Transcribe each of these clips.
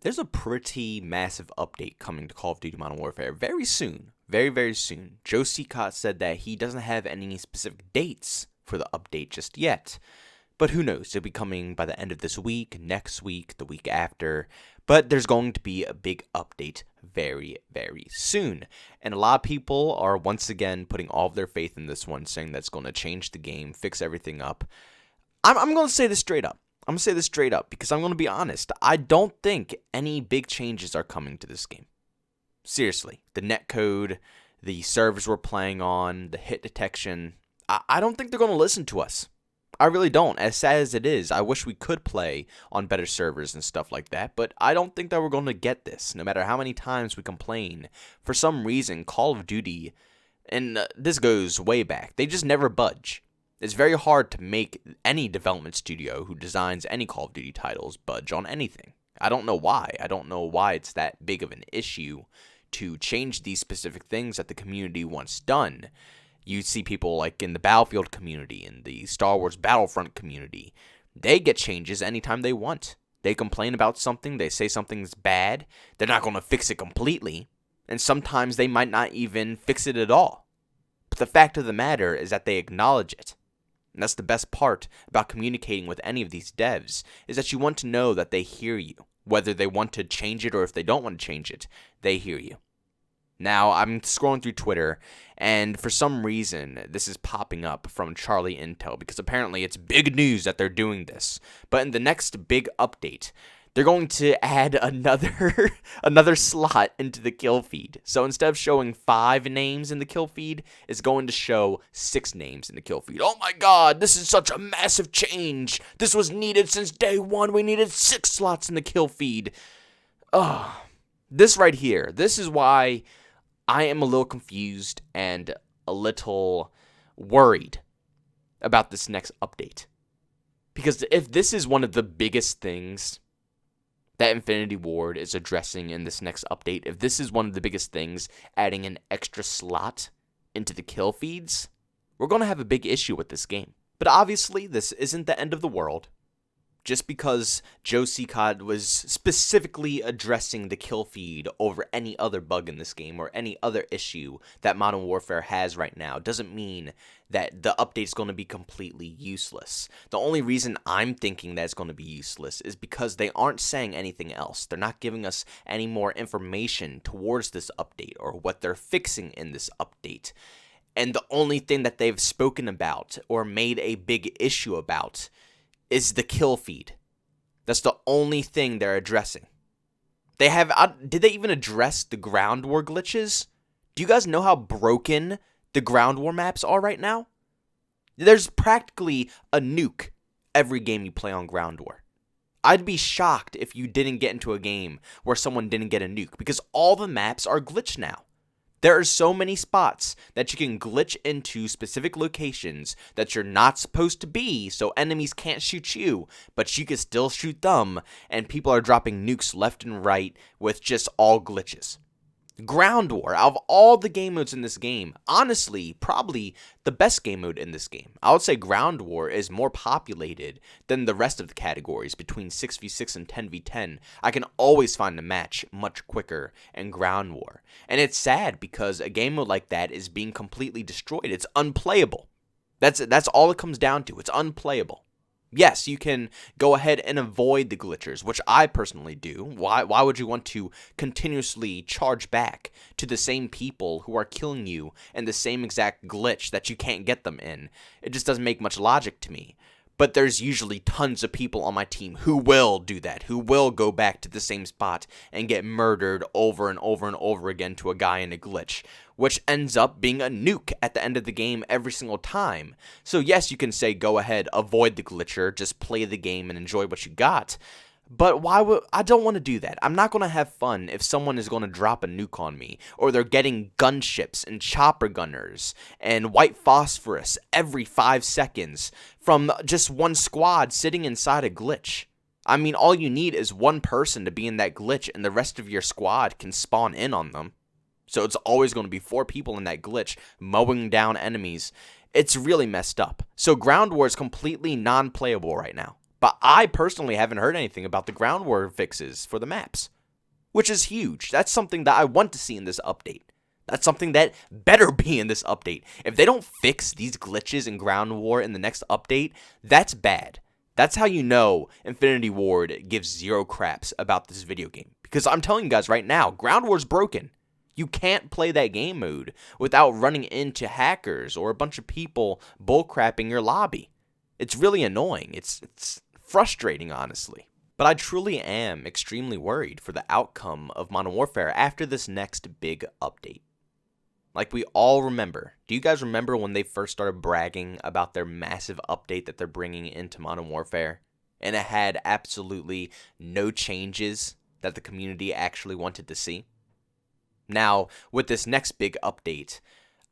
There's a pretty massive update coming to Call of Duty Modern Warfare very soon. Very, very soon. Joe Seacott said that he doesn't have any specific dates for the update just yet. But who knows? It'll be coming by the end of this week, next week, the week after. But there's going to be a big update very, very soon. And a lot of people are once again putting all of their faith in this one, saying that's going to change the game, fix everything up. I'm going to say this straight up. I'm going to say this straight up because I'm going to be honest. I don't think any big changes are coming to this game. Seriously. The netcode, the servers we're playing on, the hit detection. I don't think they're going to listen to us. I really don't. As sad as it is, I wish we could play on better servers and stuff like that, but I don't think that we're going to get this. No matter how many times we complain, for some reason, Call of Duty, and this goes way back, they just never budge. It's very hard to make any development studio who designs any Call of Duty titles budge on anything. I don't know why. I don't know why it's that big of an issue to change these specific things that the community wants done. You see people like in the Battlefield community, in the Star Wars Battlefront community. They get changes anytime they want. They complain about something, they say something's bad. They're not going to fix it completely. And sometimes they might not even fix it at all. But the fact of the matter is that they acknowledge it. And that's the best part about communicating with any of these devs, is that you want to know that they hear you. Whether they want to change it or if they don't want to change it, they hear you. Now, I'm scrolling through Twitter, and for some reason, this is popping up from Charlie Intel, because apparently it's big news that they're doing this. But in the next big update, they're going to add another slot into the kill feed. So instead of showing 5 names in the kill feed, it's going to show 6 names in the kill feed. Oh my god, this is such a massive change. This was needed since day one. We needed 6 slots in the kill feed. This right here, this is why I am a little confused and a little worried about this next update. Because if this is one of the biggest things that Infinity Ward is addressing in this next update, if this is one of the biggest things, adding an extra slot into the kill feeds, we're going to have a big issue with this game. But obviously, this isn't the end of the world. Just because Joe Seacott was specifically addressing the kill feed over any other bug in this game or any other issue that Modern Warfare has right now doesn't mean that the update's going to be completely useless. The only reason I'm thinking that it's going to be useless is because they aren't saying anything else. They're not giving us any more information towards this update or what they're fixing in this update. And the only thing that they've spoken about or made a big issue about is the kill feed. That's the only thing they're addressing. Did they even address the ground war glitches? Do you guys know how broken the ground war maps are right now? There's practically a nuke every game you play on ground war. I'd be shocked if you didn't get into a game where someone didn't get a nuke, because all the maps are glitched now. There are so many spots that you can glitch into specific locations that you're not supposed to be, so enemies can't shoot you, but you can still shoot them, and people are dropping nukes left and right with just all glitches. Ground War, out of all the game modes in this game, honestly, probably the best game mode in this game. I would say Ground War is more populated than the rest of the categories between 6v6 and 10v10. I can always find a match much quicker in Ground War. And it's sad because a game mode like that is being completely destroyed. It's unplayable. That's all it comes down to. It's unplayable. Yes, you can go ahead and avoid the glitchers, which I personally do. Why would you want to continuously charge back to the same people who are killing you in the same exact glitch that you can't get them in? It just doesn't make much logic to me. But there's usually tons of people on my team who will do that, who will go back to the same spot and get murdered over and over and over again to a guy in a glitch, which ends up being a nuke at the end of the game every single time. So yes, you can say go ahead, avoid the glitcher, just play the game and enjoy what you got. But I don't want to do that. I'm not going to have fun if someone is going to drop a nuke on me, or they're getting gunships and chopper gunners and white phosphorus every 5 seconds from just one squad sitting inside a glitch. I mean, all you need is one person to be in that glitch and the rest of your squad can spawn in on them. So it's always going to be 4 people in that glitch mowing down enemies. It's really messed up. So Ground War is completely non-playable right now. But I personally haven't heard anything about the ground war fixes for the maps, which is huge. That's something that I want to see in this update. That's something that better be in this update. If they don't fix these glitches in ground war in the next update, that's bad. That's how you know Infinity Ward gives zero craps about this video game. Because I'm telling you guys right now, ground war's broken. You can't play that game mode without running into hackers or a bunch of people bullcrapping your lobby. It's really annoying. It's frustrating, honestly. But I truly am extremely worried for the outcome of Modern Warfare after this next big update. Like we all remember. Do you guys remember when they first started bragging about their massive update that they're bringing into Modern Warfare? And it had absolutely no changes that the community actually wanted to see? Now, with this next big update,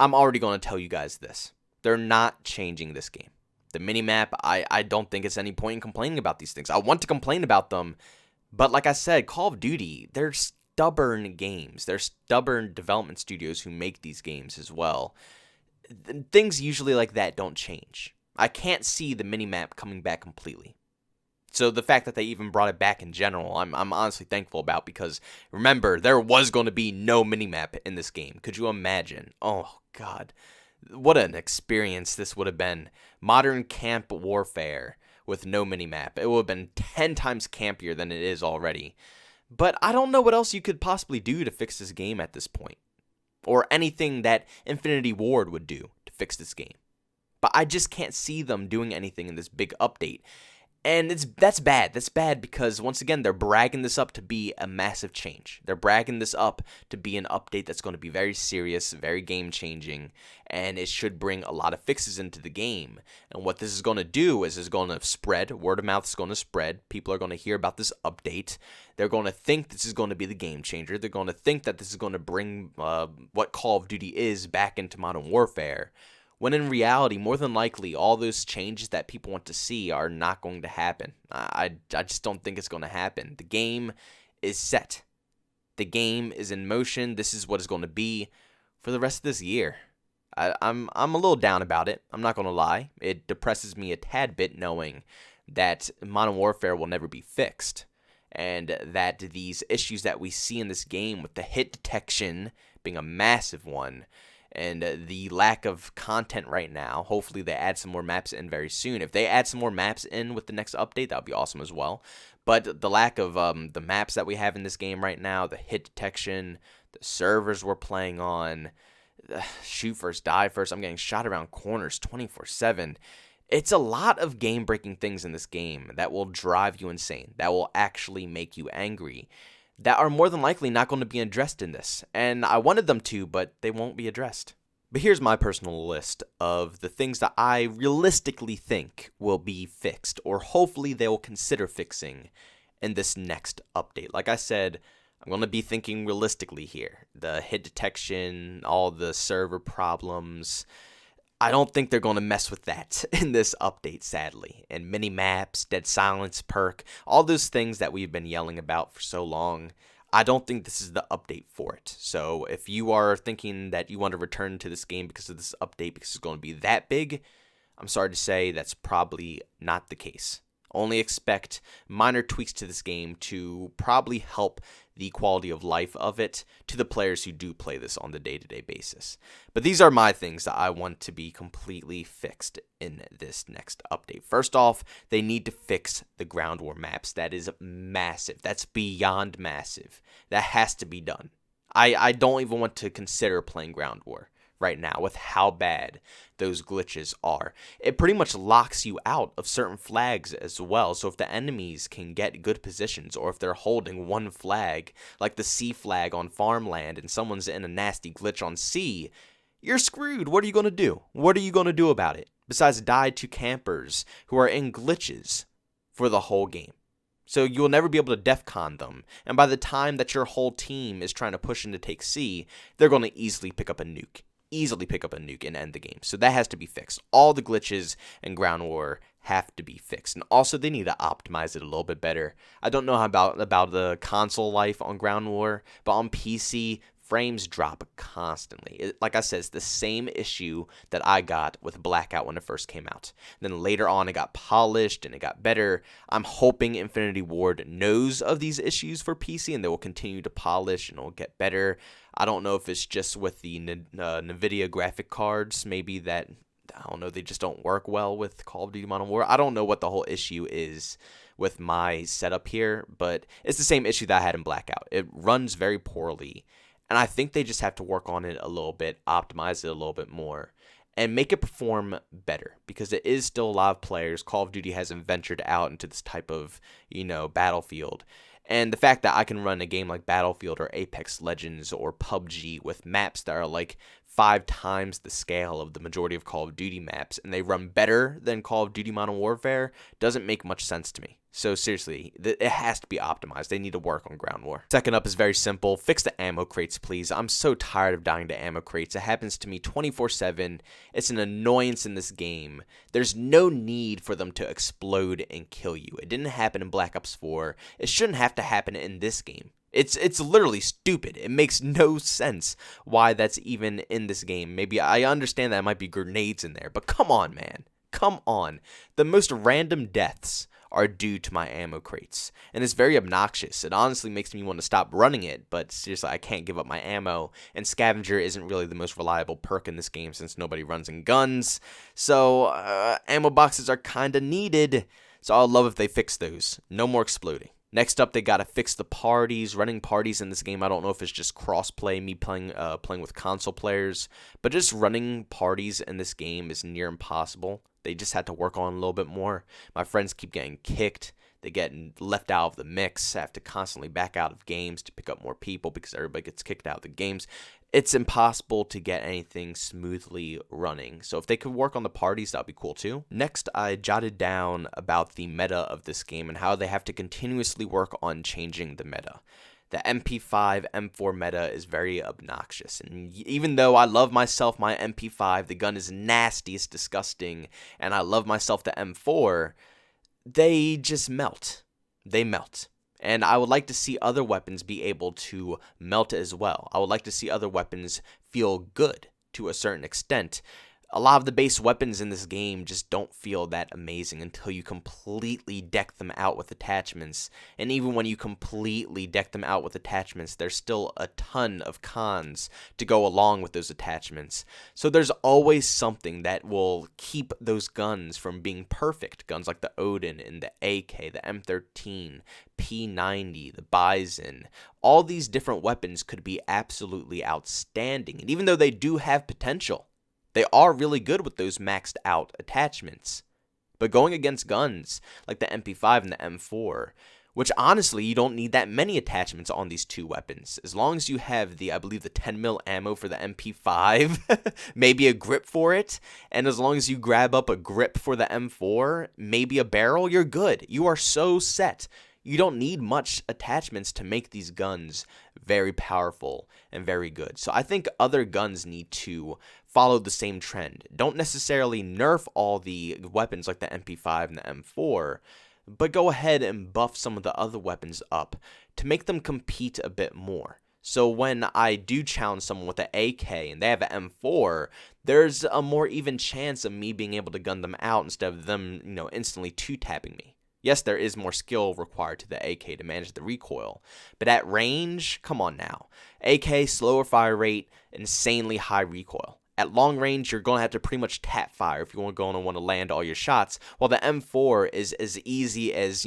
I'm already going to tell you guys this. They're not changing this game. The minimap, I don't think it's any point in complaining about these things. I want to complain about them, but like I said, Call of Duty, they're stubborn games. They're stubborn development studios who make these games as well. Things usually like that don't change. I can't see the minimap coming back completely. So the fact that they even brought it back in general, I'm honestly thankful about, because remember, there was going to be no minimap in this game. Could you imagine? Oh, God. What an experience this would have been. Modern camp warfare with no minimap. It would have been 10 times campier than it is already. But I don't know what else you could possibly do to fix this game at this point. Or anything that Infinity Ward would do to fix this game. But I just can't see them doing anything in this big update. And that's bad. That's bad because, once again, they're bragging this up to be a massive change. They're bragging this up to be an update that's going to be very serious, very game-changing, and it should bring a lot of fixes into the game. And what this is going to do is it's going to spread. Word of mouth is going to spread. People are going to hear about this update. They're going to think this is going to be the game changer. They're going to think that this is going to bring what Call of Duty is back into Modern Warfare. When in reality, more than likely, all those changes that people want to see are not going to happen. I just don't think it's going to happen. The game is set. The game is in motion. This is what it's going to be for the rest of this year. I'm a little down about it. I'm not going to lie. It depresses me a tad bit knowing that Modern Warfare will never be fixed. And that these issues that we see in this game with the hit detection being a massive one, and the lack of content right now. Hopefully they add some more maps in very soon. If they add some more maps in with the next update, that would be awesome as well. But the lack of the maps that we have in this game right now, the hit detection, the servers we're playing on, shoot first, die first, I'm getting shot around corners 24/7. It's a lot of game-breaking things in this game that will drive you insane, that will actually make you angry, that are more than likely not going to be addressed in this. And I wanted them to, but they won't be addressed. But here's my personal list of the things that I realistically think will be fixed, or hopefully they will consider fixing in this next update. Like I said, I'm going to be thinking realistically here. The hit detection, all the server problems, I don't think they're going to mess with that in this update, sadly. And mini-maps, Dead Silence perk, all those things that we've been yelling about for so long, I don't think this is the update for it. So if you are thinking that you want to return to this game because of this update, because it's going to be that big, I'm sorry to say that's probably not the case. Only expect minor tweaks to this game to probably help the quality of life of it to the players who do play this on the day-to-day basis. But these are my things that I want to be completely fixed in this next update. First off, they need to fix the ground war maps. That is massive. That's beyond massive. That has to be done. I don't even want to consider playing ground war right now with how bad those glitches are. It pretty much locks you out of certain flags as well. So if the enemies can get good positions, or if they're holding one flag, like the C flag on farmland, and someone's in a nasty glitch on C, you're screwed. What are you going to do? What are you going to do about it? Besides die to campers who are in glitches for the whole game. So you'll never be able to defcon them. And by the time that your whole team is trying to push in to take C, they're going to easily pick up a nuke. And end the game. So that has to be fixed. All the glitches in ground war have to be fixed. And also they need to optimize it a little bit better. I don't know how about the console life on ground war, but on PC, frames drop constantly. Like I said, it's the same issue that I got with Blackout when it first came out. Then later on, it got polished and it got better. I'm hoping Infinity Ward knows of these issues for PC and they will continue to polish and it'll get better. I don't know if it's just with the NVIDIA graphic cards, maybe that, I don't know, they just don't work well with Call of Duty Modern Warfare. I don't know what the whole issue is with my setup here, but it's the same issue that I had in Blackout. It runs very poorly, and I think they just have to work on it a little bit, optimize it a little bit more, and make it perform better, because it is still a lot of players. Call of Duty hasn't ventured out into this type of, battlefield. And the fact that I can run a game like Battlefield or Apex Legends or PUBG with maps that are like 5 times the scale of the majority of Call of Duty maps, and they run better than Call of Duty Modern Warfare, doesn't make much sense to me. So seriously, it has to be optimized. They need to work on ground war. Second up is very simple. Fix the ammo crates, please. I'm so tired of dying to ammo crates. It happens to me 24/7. It's an annoyance in this game. There's no need for them to explode and kill you. It didn't happen in Black Ops 4. It shouldn't have to happen in this game. It's literally stupid. It makes no sense why that's even in this game. Maybe I understand that it might be grenades in there, but come on, man. Come on. The most random deaths are due to my ammo crates, and it's very obnoxious. It honestly makes me want to stop running it, but seriously, I can't give up my ammo, and Scavenger isn't really the most reliable perk in this game since nobody runs in guns, so ammo boxes are kind of needed, so I'd love if they fix those. No more exploding. Next up, they gotta fix the parties. Running parties in this game, I don't know if it's just crossplay, me playing with console players, but just running parties in this game is near impossible. They just had to work on a little bit more. My friends keep getting kicked. They get left out of the mix. I have to constantly back out of games to pick up more people because everybody gets kicked out of the games. It's impossible to get anything smoothly running. So if they could work on the parties, that would be cool too. Next, I jotted down about the meta of this game and how they have to continuously work on changing the meta. The MP5 M4 meta is very obnoxious, and even though I love myself my MP5, the gun is nasty, it's disgusting, and I love myself the M4, they just melt. They melt. And I would like to see other weapons be able to melt as well. I would like to see other weapons feel good to a certain extent. A lot of the base weapons in this game just don't feel that amazing until you completely deck them out with attachments. And even when you completely deck them out with attachments, there's still a ton of cons to go along with those attachments. So there's always something that will keep those guns from being perfect. Guns like the Odin and the AK, the M13, P90, the Bison. All these different weapons could be absolutely outstanding. And even though they do have potential, they are really good with those maxed out attachments. But going against guns like the MP5 and the M4, which honestly you don't need that many attachments on these two weapons. As long as you have I believe the 10mm ammo for the MP5, maybe a grip for it, and as long as you grab up a grip for the M4, maybe a barrel, you're good. You are so set. You don't need much attachments to make these guns very powerful and very good. So I think other guns need to follow the same trend. Don't necessarily nerf all the weapons like the MP5 and the M4, but go ahead and buff some of the other weapons up to make them compete a bit more. So when I do challenge someone with an AK and they have an M4, there's a more even chance of me being able to gun them out instead of them, instantly two-tapping me. Yes, there is more skill required to the AK to manage the recoil, but at range, come on now. AK, slower fire rate, insanely high recoil. At long range, you're going to have to pretty much tap fire if you want to land all your shots, while the M4 is as easy as,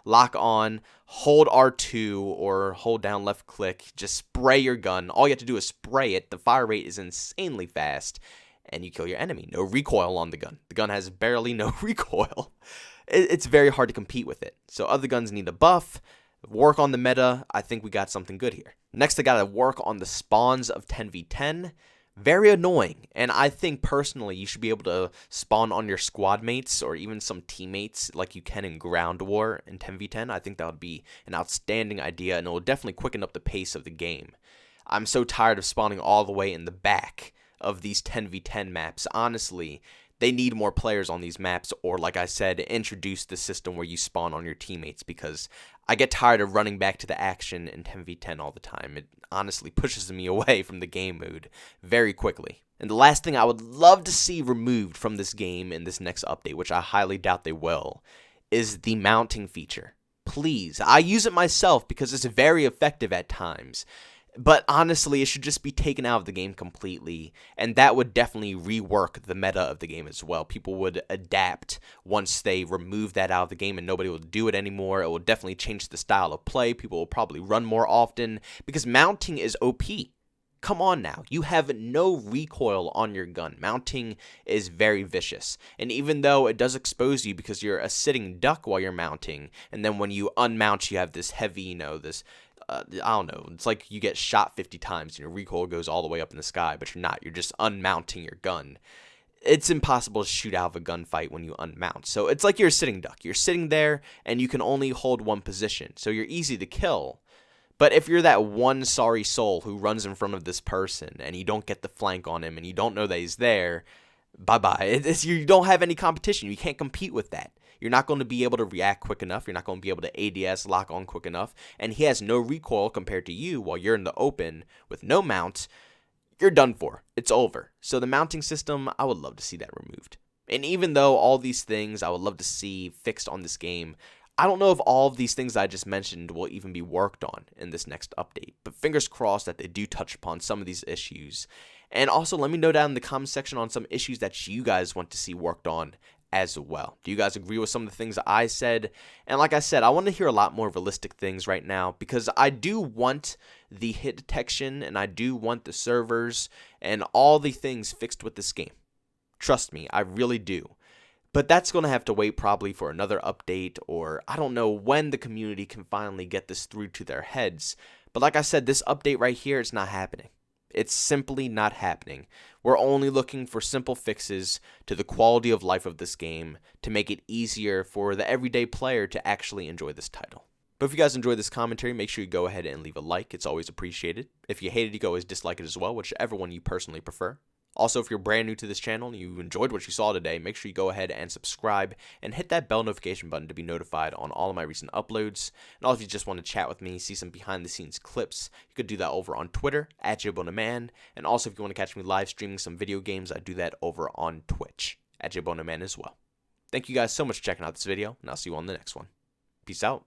lock on, hold R2, or hold down left click, just spray your gun. All you have to do is spray it. The fire rate is insanely fast, and you kill your enemy. No recoil on the gun. The gun has barely no recoil. It's very hard to compete with it. So other guns need a buff, work on the meta. I think we got something good here. Next, I got to work on the spawns of 10v10. Very annoying, and I think personally you should be able to spawn on your squad mates or even some teammates like you can in Ground War in 10v10. I think that would be an outstanding idea, and it will definitely quicken up the pace of the game. I'm so tired of spawning all the way in the back of these 10v10 maps. Honestly, they need more players on these maps, or like I said, introduce the system where you spawn on your teammates, because I get tired of running back to the action in 10v10 all the time. It honestly pushes me away from the game mood very quickly. And the last thing I would love to see removed from this game in this next update, which I highly doubt they will, is the mounting feature. Please, I use it myself because it's very effective at times. But honestly, it should just be taken out of the game completely, and that would definitely rework the meta of the game as well. People would adapt once they remove that out of the game and nobody will do it anymore. It will definitely change the style of play. People will probably run more often because mounting is OP. Come on now, you have no recoil on your gun. Mounting is very vicious, and even though it does expose you because you're a sitting duck while you're mounting, and then when you unmount you have this heavy, this I don't know, it's like you get shot 50 times and your recoil goes all the way up in the sky, but you're not, you're just unmounting your gun. It's impossible to shoot out of a gunfight when you unmount, so it's like you're a sitting duck. You're sitting there and you can only hold one position, so you're easy to kill. But if you're that one sorry soul who runs in front of this person and you don't get the flank on him and you don't know that he's there, bye-bye. You don't have any competition. You can't compete with that. You're not going to be able to react quick enough. You're not going to be able to ADS lock on quick enough. And he has no recoil compared to you while you're in the open with no mount. You're done for. It's over. So the mounting system, I would love to see that removed. And even though all these things I would love to see fixed on this game, I don't know if all of these things I just mentioned will even be worked on in this next update. But fingers crossed that they do touch upon some of these issues. And also let me know down in the comment section on some issues that you guys want to see worked on as well. Do you guys agree with some of the things that I said? And like I said, I want to hear a lot more realistic things right now because I do want the hit detection and I do want the servers and all the things fixed with this game. Trust me, I really do. But that's going to have to wait probably for another update, or I don't know when the community can finally get this through to their heads. But like I said, this update right here, it's not happening. It's simply not happening. We're only looking for simple fixes to the quality of life of this game to make it easier for the everyday player to actually enjoy this title. But if you guys enjoyed this commentary, make sure you go ahead and leave a like. It's always appreciated. If you hate it, you can always dislike it as well, whichever one you personally prefer. Also, if you're brand new to this channel and you enjoyed what you saw today, make sure you go ahead and subscribe and hit that bell notification button to be notified on all of my recent uploads. And also, if you just want to chat with me, see some behind the scenes clips, you could do that over on Twitter at JbowenDaMan. And also, if you want to catch me live streaming some video games, I do that over on Twitch at JbowenDaMan as well. Thank you guys so much for checking out this video, and I'll see you on the next one. Peace out.